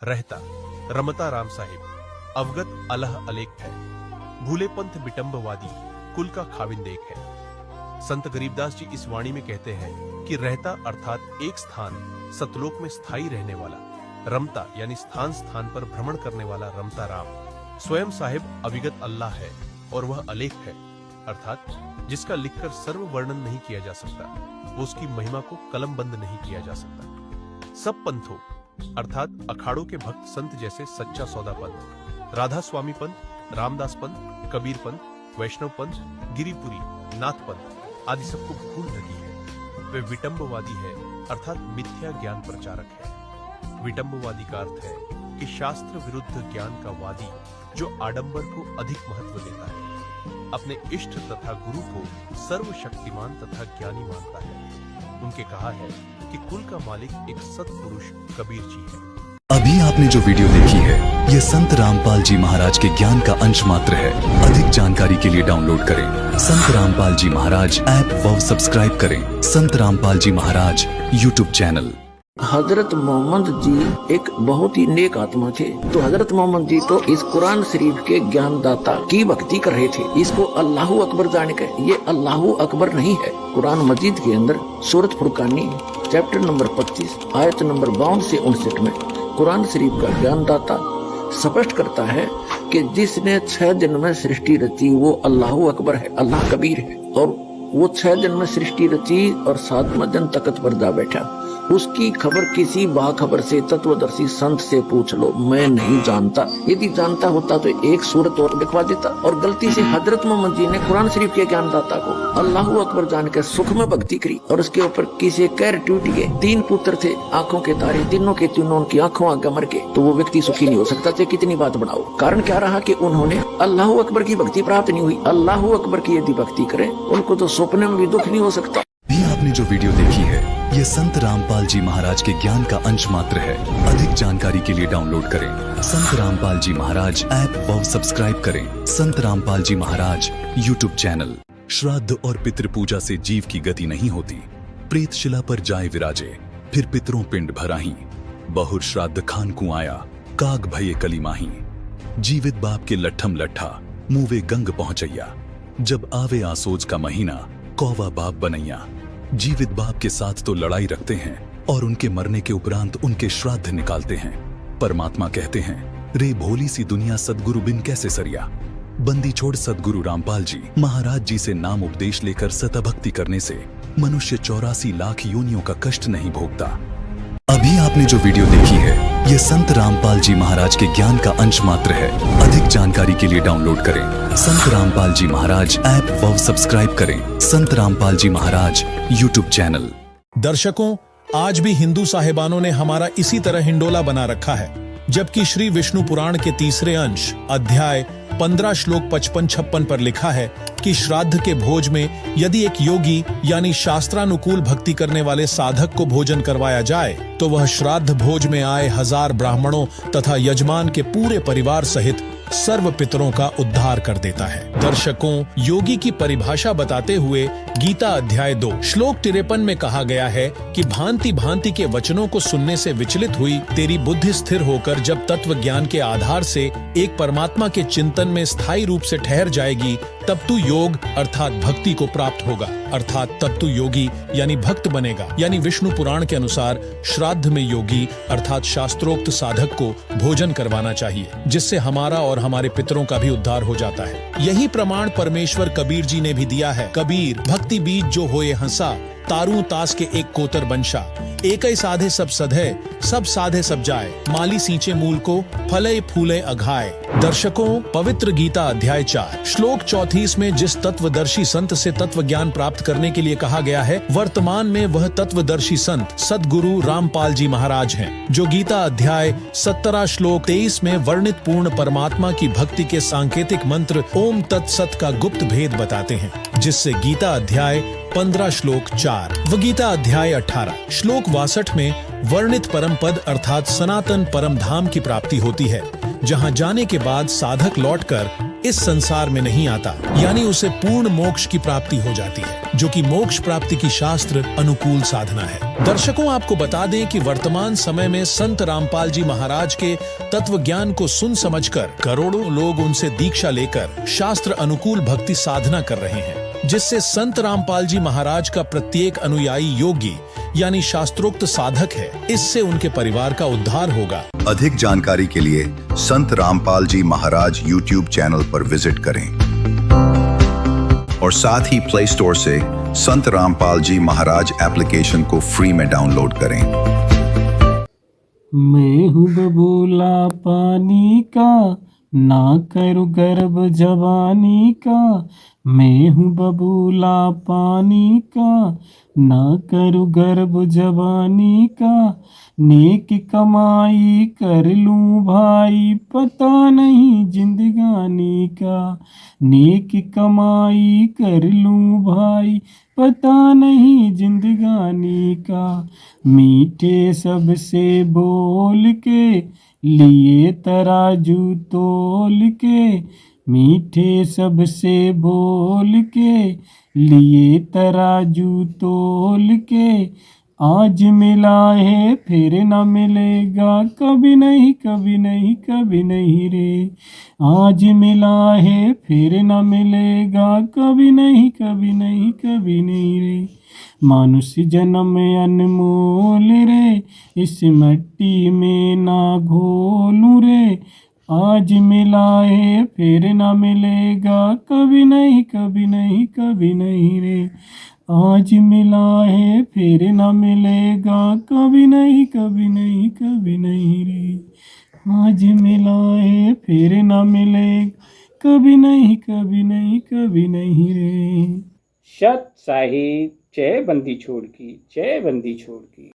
रहता रमता राम साहिब, अवगत अलह अलेख है, भूले पंथ बिटंबवादी, कुल का खाविंदेक है। संत गरीबदास जी इस वाणी में कहते हैं कि रहता अर्थात एक स्थान सतलोक में स्थायी रहने वाला, रमता यानी स्थान स्थान पर भ्रमण करने वाला रमता राम, स्वयं साहिब अविगत अल्लाह है और वह अलेख है, अर्थात जिसका लिखकर सर्व वर्णन नहीं किया जा सकता, वो उसकी महिमा को कलमबंद नहीं किया जा सकता। सब पंथों अर्थात अखाड़ों के भक्त संत जैसे सच्चा सौदा पंथ, राधा स्वामी पंथ, रामदास पंथ, कबीर पंथ, वैष्णव पंथ, गिरिपुरी, नाथ पंथ आदि सबको भूल लगी है। वे विटंबवादी है अर्थात मिथ्या ज्ञान प्रचारक है। विटंबवादी का अर्थ है कि शास्त्र विरुद्ध ज्ञान का वादी जो आडंबर को अधिक महत्व देता है, अपने इष्ट तथा गुरु को सर्वशक्तिमान तथा ज्ञानी मानता है। उनके कहा है कि कुल का मालिक एक सत्पुरुष कबीर जी है। अभी आपने जो वीडियो देखी है ये संत रामपाल जी महाराज के ज्ञान का अंश मात्र है। अधिक जानकारी के लिए डाउनलोड करें संत रामपाल जी महाराज ऐप व सब्सक्राइब करें संत रामपाल जी महाराज यूट्यूब चैनल। हजरत मोहम्मद जी एक बहुत ही नेक आत्मा थे। तो हजरत मोहम्मद जी तो इस कुरान शरीफ के ज्ञानदाता की भक्ति कर रहे थे। इसको अल्लाहू अकबर जाने के, ये अल्लाहू अकबर नहीं है। कुरान मजीद के अंदर सूरत फुरकानी चैप्टर नंबर 25 आयत नंबर 52 से 59 में कुरान शरीफ का ज्ञानदाता स्पष्ट करता है कि जिसने 6 दिन में सृष्टि रची वो अल्लाहू अकबर है, अल्लाह कबीर है। और वो 6 दिन में सृष्टि रची और 7वां दिन तख्त पर जा बैठा। उसकी खबर किसी बाखबर से, तत्वदर्शी संत से पूछ लो, मैं नहीं जानता। यदि जानता होता तो एक सूरत और लिखवा देता। और गलती से हजरत मोहम्मद जी ने कुरान शरीफ के ज्ञानदाता को अल्लाहू अकबर जान के सुख में भक्ति करी और उसके ऊपर किसी कैर टूट गए। 3 पुत्र थे, आंखों के तारे, तीनों के तीनों उनकी आंखों आगे मर के, तो वो व्यक्ति सुखी नहीं हो सकता। चाहे कितनी बात बढ़ाओ, कारण क्या रहा कि उन्होंने अल्लाहू अकबर की भक्ति प्राप्त नहीं हुई। अल्लाहू अकबर की यदि भक्ति करे उनको तो सपने में भी दुख नहीं हो सकता। भी आपने जो वीडियो देखी है ये संत रामपाल जी महाराज के ज्ञान का अंश मात्र है। अधिक जानकारी के लिए डाउनलोड करें संत रामपाल जी महाराज ऐप व सब्सक्राइब करें संत रामपाल जी महाराज यूट्यूब चैनल। श्राद्ध और पितृ पूजा से जीव की गति नहीं होती। प्रेत शिला पर जाए विराजे, फिर पितरों पिंड भराही। बहुर श्राद्ध खान को आया, काग भये कली माही। जीवित बाप के लट्ठम लट्ठा, मुँवे गंग पहुंचैया। जब आवे आसोज का महीना, कौवा बाप बनैया। जीवित बाप के साथ तो लड़ाई रखते हैं और उनके मरने के उपरांत उनके श्राद्ध निकालते हैं। परमात्मा कहते हैं, रे भोली सी दुनिया सदगुरु बिन कैसे सरिया। बंदी छोड़ सदगुरु रामपाल जी महाराज जी से नाम उपदेश लेकर सतभक्ति करने से मनुष्य 84 लाख योनियों का कष्ट नहीं भोगता। अभी आपने जो वीडियो देखी है ये संत रामपाल जी महाराज के ज्ञान का अंश मात्र है। अधिक जानकारी के लिए डाउनलोड करें संत रामपाल जी महाराज ऐप व सब्सक्राइब करें संत रामपाल जी महाराज यूट्यूब चैनल। दर्शकों, आज भी हिंदू साहिबानों ने हमारा इसी तरह हिंडोला बना रखा है, जबकि श्री विष्णु पुराण के 3रे अंश अध्याय 15 श्लोक 55-56 पर लिखा है कि श्राद्ध के भोज में यदि एक योगी यानी शास्त्रानुकूल भक्ति करने वाले साधक को भोजन करवाया जाए तो वह श्राद्ध भोज में आए 1000 ब्राह्मणों तथा यजमान के पूरे परिवार सहित सर्व पितरों का उद्धार कर देता है। दर्शकों, योगी की परिभाषा बताते हुए गीता अध्याय 2 श्लोक 53 में कहा गया है कि भांति भांति के वचनों को सुनने से विचलित हुई तेरी बुद्धि स्थिर होकर जब तत्व ज्ञान के आधार से एक परमात्मा के चिंतन में स्थायी रूप से ठहर जाएगी, तब तू योग अर्थात भक्ति को प्राप्त होगा, अर्थात तब तू योगी यानी भक्त बनेगा। यानी विष्णु पुराण के अनुसार श्राद्ध में योगी अर्थात शास्त्रोक्त साधक को भोजन करवाना चाहिए, जिससे हमारा और हमारे पितरों का भी उद्धार हो जाता है। यही प्रमाण परमेश्वर कबीर जी ने भी दिया है। कबीर भक्ति बीज जो होए हंसा, तारू तास के एक कोतर बंशा। एक ही साधे सब सधे, सब साधे सब जाए। माली सींचे मूल को, फले फूले अघाए। दर्शकों, पवित्र गीता अध्याय 4 श्लोक 34 में जिस तत्वदर्शी संत से तत्व ज्ञान प्राप्त करने के लिए कहा गया है, वर्तमान में वह तत्वदर्शी संत सदगुरु रामपाल जी महाराज हैं, जो गीता अध्याय 17 श्लोक 23 में वर्णित पूर्ण परमात्मा की भक्ति के सांकेतिक मंत्र ओम तत्सत का गुप्त भेद बताते हैं, जिससे गीता अध्याय 15 श्लोक 4 व गीता अध्याय 18 श्लोक 62 में वर्णित परम पद अर्थात सनातन परम धाम की प्राप्ति होती है, जहां जाने के बाद साधक लौटकर इस संसार में नहीं आता, यानी उसे पूर्ण मोक्ष की प्राप्ति हो जाती है, जो कि मोक्ष प्राप्ति की शास्त्र अनुकूल साधना है। दर्शकों, आपको बता दें कि वर्तमान समय में संत रामपाल जी महाराज के तत्व ज्ञान को सुन समझकर करोड़ों लोग उनसे दीक्षा लेकर शास्त्र अनुकूल भक्ति साधना कर रहे हैं, जिससे संत रामपाल जी महाराज का प्रत्येक अनुयायी योगी यानी शास्त्रोक्त साधक है। इससे उनके परिवार का उद्धार होगा। अधिक जानकारी के लिए संत रामपाल जी महाराज YouTube चैनल पर विजिट करें और साथ ही प्ले स्टोर से संत रामपाल जी महाराज एप्लीकेशन को फ्री में डाउनलोड करें। मैं हूँ बबूला पानी का, ना करूँ गर्भ जवानी का। मैं हूँ बबूला पानी का, ना करूँ गर्भ जवानी का। नेक कमाई कर लूँ भाई, पता नहीं जिंदगानी का। नेक कमाई कर लूँ भाई, पता नहीं जिंदगानी का। मीठे सबसे बोल के लिए तराजू तोल के। मीठे सबसे बोल के लिए तराजू तोल के। आज मिला है फिर न मिलेगा, कभी नहीं कभी नहीं कभी नहीं रे। आज मिला है फिर न मिलेगा, कभी नहीं कभी नहीं कभी नहीं रे। मानुष जन्म अनमोल रे, इस मिट्टी में ना घोलूं रे। आज मिला है फिर न मिलेगा, कभी नहीं कभी नहीं कभी नहीं रे। आज मिला है फिर न मिलेगा, कभी नहीं कभी नहीं कभी नहीं रे। आज मिला है फिर न मिलेगा, कभी नहीं कभी नहीं कभी नहीं रे। सत साहिब, जय बंदी छोड़ की, जय बंदी छोड़ की।